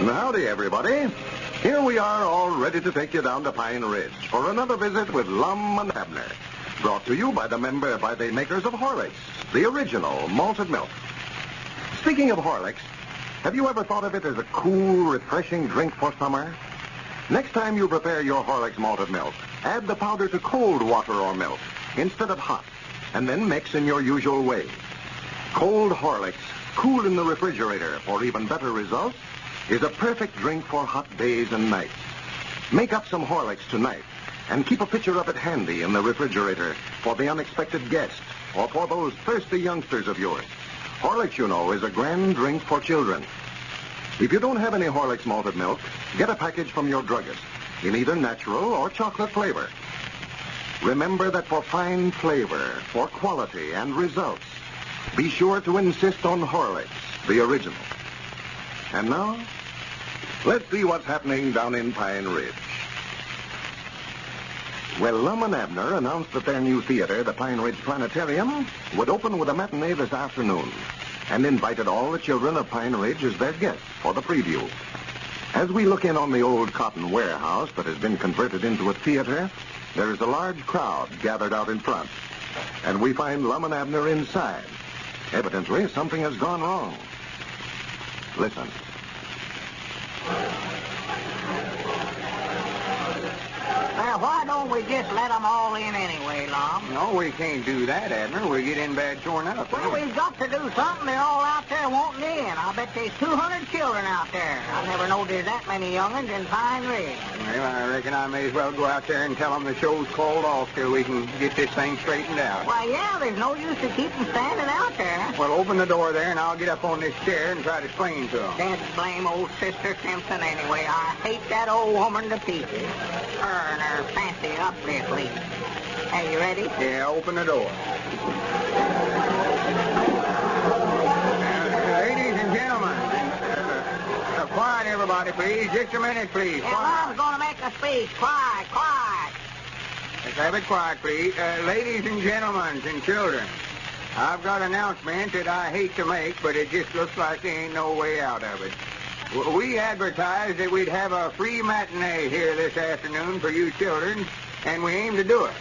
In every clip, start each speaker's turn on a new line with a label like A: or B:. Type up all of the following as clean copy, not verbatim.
A: Howdy, everybody. Here we are, all ready to take you down to Pine Ridge for another visit with Lum and Abner. Brought to you by the makers of Horlicks, the original malted milk. Speaking of Horlicks, have you ever thought of it as a cool, refreshing drink for summer? Next time you prepare your Horlicks malted milk, add the powder to cold water or milk instead of hot, and then mix in your usual way. Cold Horlicks, cool in the refrigerator for even better results, is a perfect drink for hot days and nights. Make up some Horlicks tonight and keep a pitcher of it handy in the refrigerator for the unexpected guest or for those thirsty youngsters of yours. Horlicks, you know, is a grand drink for children. If you don't have any Horlicks malted milk, get a package from your druggist in either natural or chocolate flavor. Remember that for fine flavor, for quality and results, be sure to insist on Horlicks, the original. And now, let's see what's happening down in Pine Ridge. Well, Lum and Abner announced that their new theater, the Pine Ridge Planetarium, would open with a matinee this afternoon and invited all the children of Pine Ridge as their guests for the preview. As we look in on the old cotton warehouse that has been converted into a theater, there is a large crowd gathered out in front, and we find Lum and Abner inside. Evidently, something has gone wrong. Listen.
B: Well, why don't we just let them all in anyway, Lum?
C: No, we can't do that, Abner. We'll get in bad torn up.
B: Well, we've got to do something. They're all out there wanting in. I bet there's 200 children out there. I never know there's that many young'uns in Pine Ridge.
C: Well, I reckon I may as well go out there and tell them the show's called off till we can get this thing straightened out.
B: Well, yeah, there's no use to keep them standing out there.
C: Well, open the door there, and I'll get up on this chair and try to explain to them.
B: That blame old Sister Simpson anyway. I hate that old woman to pieces. Her and her fancy Uplift lead. Are you ready?
C: Yeah, open the door. Ladies and gentlemen, quiet everybody, please. Just a minute, please.
B: Yeah, Mom's going to make a speech. Quiet, quiet.
C: Let's have it quiet, please. Ladies and gentlemen and children, I've got an announcement that I hate to make, but it just looks like there ain't no way out of it. We advertised that we'd have a free matinee here this afternoon for you children, and we aim to do it.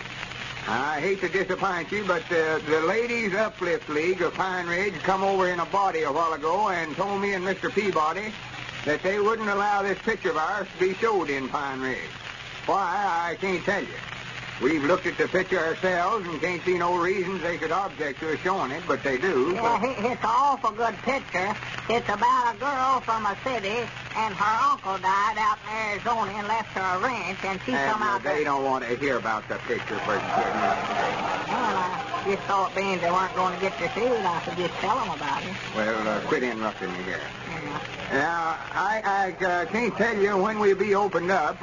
C: I hate to disappoint you, but the Ladies Uplift League of Pine Ridge come over in a body a while ago and told me and Mr. Peabody that they wouldn't allow this picture of ours to be showed in Pine Ridge. Why, I can't tell you. We've looked at the picture ourselves and can't see no reasons they could object to us showing it, but they do.
B: Yeah, it's an awful good picture. It's about a girl from a city, and her uncle died out in Arizona and left her a ranch, and she come out there.
C: They don't want to hear about the picture first.
B: Well, I just thought being they weren't going to get to see it, I could just tell them about it.
C: Well, quit interrupting me here.
B: Yeah.
C: Now, I can't tell you when we'll be opened up.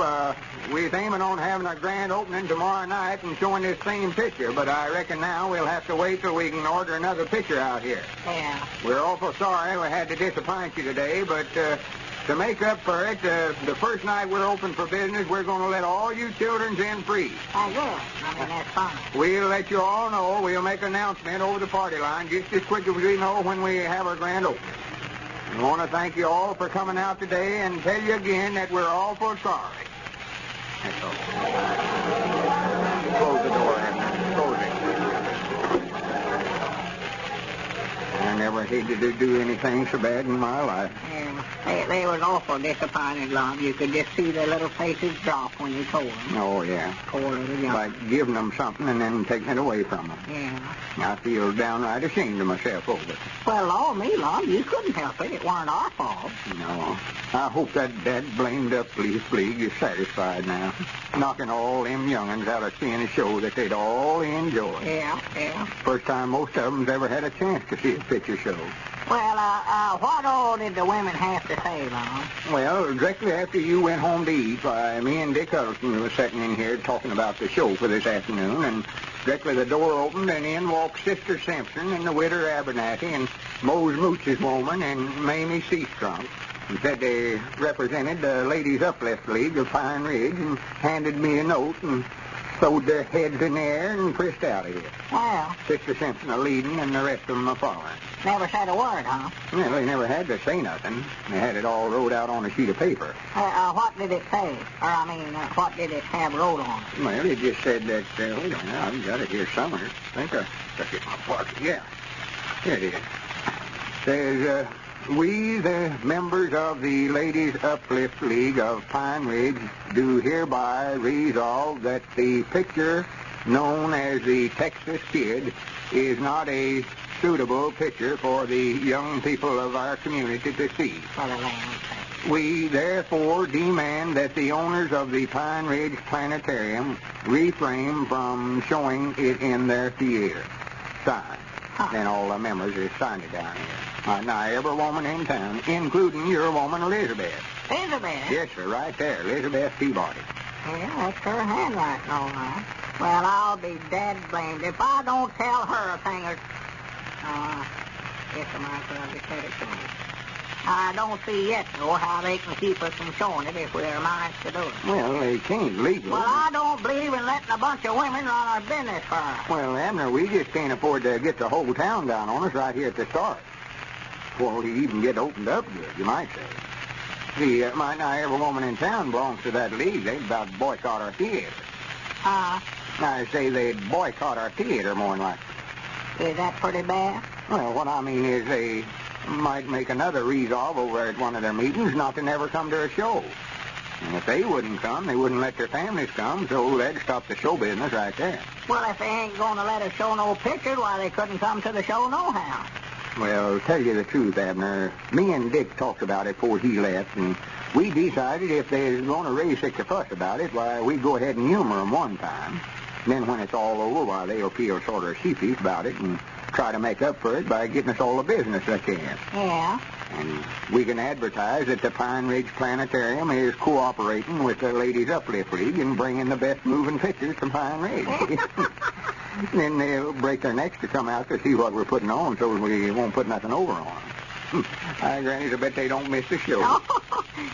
C: We're aiming on having a grand opening tomorrow night and showing this same picture, but I reckon now we'll have to wait till we can order another picture out here.
B: Yeah.
C: We're awful sorry we had to disappoint you today, but to make up for it, the first night we're open for business, we're going to let all you children in free.
B: Oh, yeah. I mean, that's fine.
C: We'll let you all know. We'll make an announcement over the party line just as quick as we know when we have our grand opening. I want to thank you all for coming out today and tell you again that we're awful sorry. That's all. Close the door, Abner. Close it. I never hated to do anything so bad in my life.
B: Yeah. They was awful disappointed, Lum. You could just see their little faces drop when you told them.
C: Oh, yeah.
B: Poor little young.
C: Like giving them something and then taking it away from them.
B: Yeah.
C: I feel downright ashamed of myself over it.
B: Well, Lord, me, Lum, you couldn't help it. It weren't our fault.
C: No. I hope that blamed Uplift League is satisfied now. Knocking all them young'uns out of seeing a show that they'd all enjoy.
B: Yeah, yeah.
C: First time most of them's ever had a chance to see a picture show.
B: Well, what all did the women have to say, Lum?
C: Well, directly after you went home to eat, me and Dick Huddleston were sitting in here talking about the show for this afternoon, and directly the door opened, and in walked Sister Simpson and the widow Abernathy and Mose Mooch's woman and Mamie Seastrunk. And said they represented the Ladies Uplift League of Pine Ridge and handed me a note and throwed their heads in the air and pressed out of here.
B: Well,
C: Sister Simpson a leading and the rest of them a following.
B: never said a word, huh?
C: Well, they never had to say nothing. They had it all wrote out on a sheet of paper.
B: What did it say? What did it have wrote on it?
C: Well, it just said that, wait a minute, I've got it here somewhere. I think I stuck it in my pocket. Yeah, here it is. Says, we, the members of the Ladies Uplift League of Pine Ridge, do hereby resolve that the picture known as the Texas Kid is not a suitable picture for the young people of our community to see.
B: For the land's sake.
C: We therefore demand that the owners of the Pine Ridge Planetarium refrain from showing it in their theater. Signed. Then all the members have signed it down here. Now, every woman in town, including your woman, Elizabeth.
B: Elizabeth?
C: Yes, sir, right there, Elizabeth Peabody.
B: Yeah, that's her handwriting, all right. Well, I'll be dead blamed if I don't tell her a thing or... Guess I might as well just let it go. I don't see yet, though, how they can keep us from showing it if we're minds to do it.
C: Well, they can't legally.
B: Well, I don't believe in letting a bunch of women run our business for us.
C: Well, Abner, we just can't afford to get the whole town down on us right here at the start. Before we even get opened up good, you might say. See, might not every woman in town belongs to that league. They'd about boycott our theater. I say they'd boycott our theater more than likely.
B: Is that pretty bad?
C: Well, what I mean is they might make another resolve over at one of their meetings not to never come to a show. And if they wouldn't come, they wouldn't let their families come, so they'd stop the show business right there.
B: Well, if they ain't going to let us show no pictures, why, they couldn't come to the show nohow.
C: Well, tell you the truth, Abner, me and Dick talked about it before he left, and we decided if they was going to raise such a fuss about it, why, we'd go ahead and humor them one time. Then when it's all over, why, they'll feel sort of sheepish about it and try to make up for it by getting us all the business they can.
B: Yeah?
C: And we can advertise that the Pine Ridge Planetarium is cooperating with the Ladies Uplift League in bringing the best moving pictures to Pine Ridge. Then they'll break their necks to come out to see what we're putting on so we won't put nothing over on them. Granny, I bet they don't miss the show.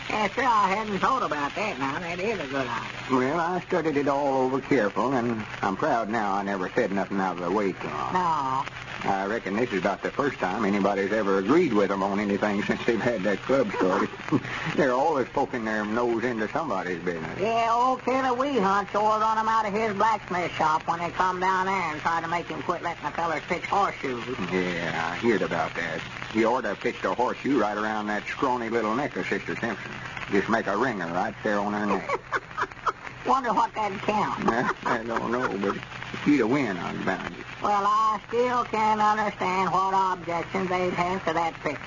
B: Yes, sir, I hadn't thought about that now. That is a good idea.
C: Well, I studied it all over careful, and I'm proud now I never said nothing out of the way to them.
B: No.
C: I reckon this is about the first time anybody's ever agreed with them on anything since they've had that club started. They're always poking their nose into somebody's business.
B: Yeah, old Killer Wee Hunt sure run him out of his blacksmith shop when they come down there and try to make him quit letting the fellers pitch horseshoes.
C: Yeah, I heard about that. He ought to have pitched a horseshoe right around that scrawny little neck of Sister Simpson. Just make a ringer right there on her neck.
B: Wonder what that'd count.
C: I don't know, but she'd have win on bound.
B: Well, I still can't understand what objections they'd have to that picture.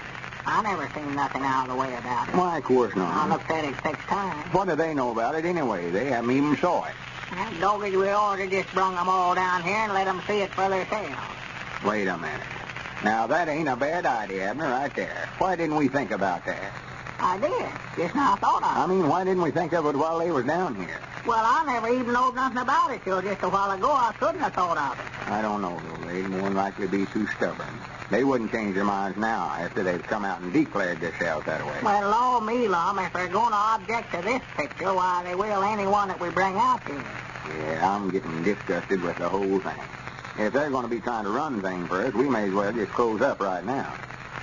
B: I never seen nothing out of the way about it.
C: Why, of course not.
B: I looked at it 6 times.
C: What do they know about it anyway? They haven't even saw it.
B: That doggy we ought to just brung them all down here and let them see it for themselves.
C: Wait a minute. Now, that ain't a bad idea, Abner, right there. Why didn't we think about that?
B: I did. Just now I thought of it.
C: I mean, why didn't we think of it while they was down here?
B: Well, I never even knowed nothing about it till just a while ago. I couldn't have thought of it.
C: I don't know, though. They'd more than likely be too stubborn. They wouldn't change their minds now after they've come out and declared themselves that way.
B: Well, Law me, Lum, if they're going to object to this picture, why, they will any one that we bring out here.
C: Yeah, I'm getting disgusted with the whole thing. If they're going to be trying to run things for us, we may as well just close up right now.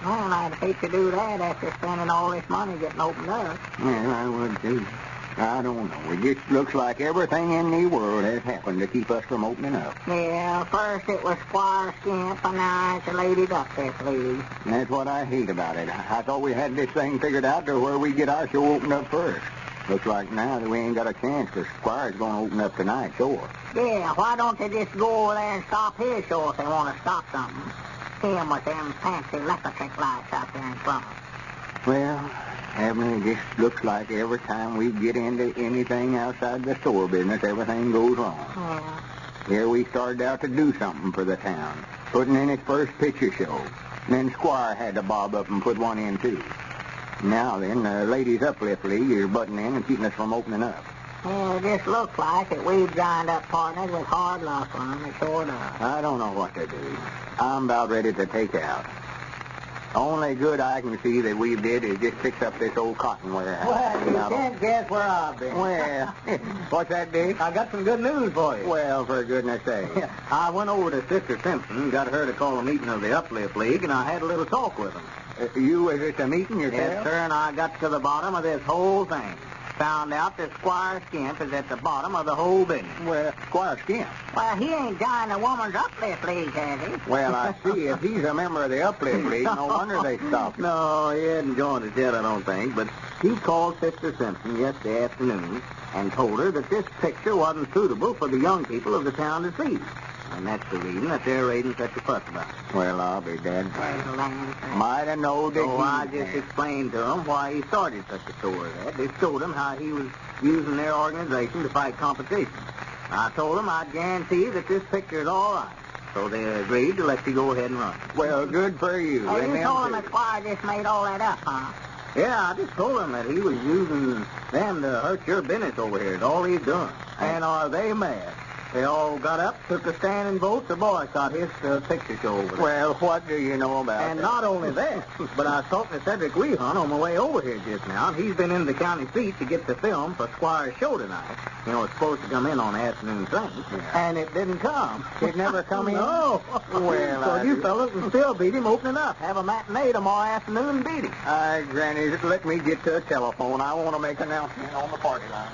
B: Well, I'd hate to do that after spending all this money getting opened up.
C: Well, I would too. I don't know. It just looks like everything in the world has happened to keep us from opening up.
B: Yeah, first it was Squire Skimp, and now it's the Ladies Uplift League.
C: That's what I hate about it. I thought we had this thing figured out to where we get our show opened up first. Looks like now that we ain't got a chance because Squire's going to open up tonight, sure.
B: Yeah, why don't they just go over there and stop his show if they want to stop something? Him with them fancy electric lights out there in front.
C: Well, Abner, it just looks like every time we get into anything outside the store business, everything goes wrong.
B: Yeah.
C: Here we started out to do something for the town, putting in its first picture show. And then Squire had to bob up and put one in, too. Now then, the Ladies Uplift League is butting in and keeping us from opening up.
B: Well, it just looks like that we've joined up partners with hard luck on them. It sure does.
C: I don't know what to do. I'm about ready to take out. Only good I can see that we did is just fix up this old cotton warehouse.
B: Well, you can't guess where I've been.
C: Well, what's that, Dick?
B: I got some good news for you.
C: Well, for goodness sake.
B: I went over to Sister Simpson, got her to call a meeting of the Uplift League, and I had a little talk with them.
C: You was at the meeting yourself?
B: Yes, sir, and I got to the bottom of this whole thing. Found out that Squire Skimp is at the bottom of the whole business.
C: Well, Squire Skimp.
B: Well, he ain't joined the Woman's Uplift League, has he?
C: Well, I see. If he's a member of the Uplift League, no wonder they stopped him.
B: No, he hadn't joined it yet, I don't think. But he called Sister Simpson yesterday afternoon and told her that this picture wasn't suitable for the young people of the town to see. And that's the reason that they're raising such a fuss about it.
C: Well, I'll be dead. Might have known that
B: I just explained to him why he started such a story that. They showed him how he was using their organization to fight competition. I told them I'd guarantee that this picture is all right. So they agreed to let you go ahead and run it.
C: Well, good for you.
B: Oh, you told him that Squire just made all that up, huh? Yeah, I just told him that he was using them to hurt your business over here. That's all he's doing. And are they mad? They all got up, took a stand and vote to boycott his picture show over there.
C: Well, what do you know about
B: And
C: that?
B: not only that, but I was talking to Cedric Wehunt on my way over here just now, and he's been in the county seat to get the film for Squire's show tonight. You know, it's supposed to come in on the afternoon thing, and it didn't come.
C: It never come in?
B: No.
C: Well,
B: so you fellas can still beat him opening up. Have a matinee tomorrow afternoon and beat him.
C: Granny, just let me get to a telephone. I want to make an announcement on the party line.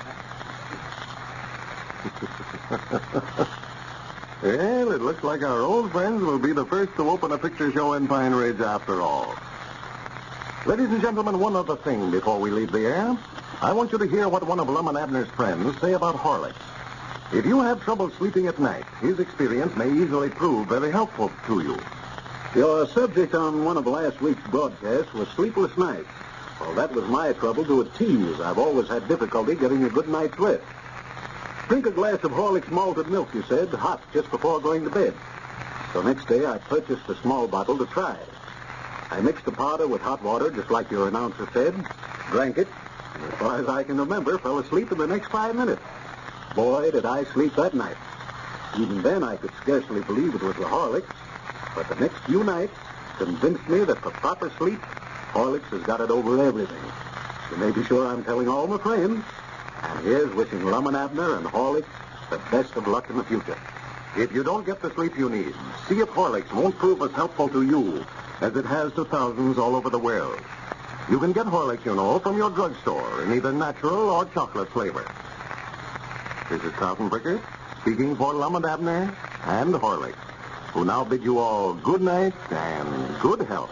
A: Well, it looks like our old friends will be the first to open a picture show in Pine Ridge after all. Ladies and gentlemen, one other thing before we leave the air. I want you to hear what one of Lum and Abner's friends say about Horlicks. If you have trouble sleeping at night, his experience may easily prove very helpful to you.
D: Your subject on one of last week's broadcasts was sleepless nights. Well, that was my trouble to a T, as I've always had difficulty getting a good night's rest. Drink a glass of Horlicks malted milk, you said, hot, just before going to bed. So next day I purchased a small bottle to try. I mixed the powder with hot water, just like your announcer said, drank it, and as far as I can remember, fell asleep in the next 5 minutes. Boy, did I sleep that night. Even then, I could scarcely believe it was the Horlicks, but the next few nights convinced me that for proper sleep, Horlicks has got it over everything. You may be sure I'm telling all my friends. And here's wishing Lum and Abner and Horlicks the best of luck in the future.
A: If you don't get the sleep you need, see if Horlicks won't prove as helpful to you as it has to thousands all over the world. You can get Horlicks, you know, from your drugstore in either natural or chocolate flavor. This is Carlton Bricker speaking for Lum and Abner and Horlicks, who now bid you all good night and good health.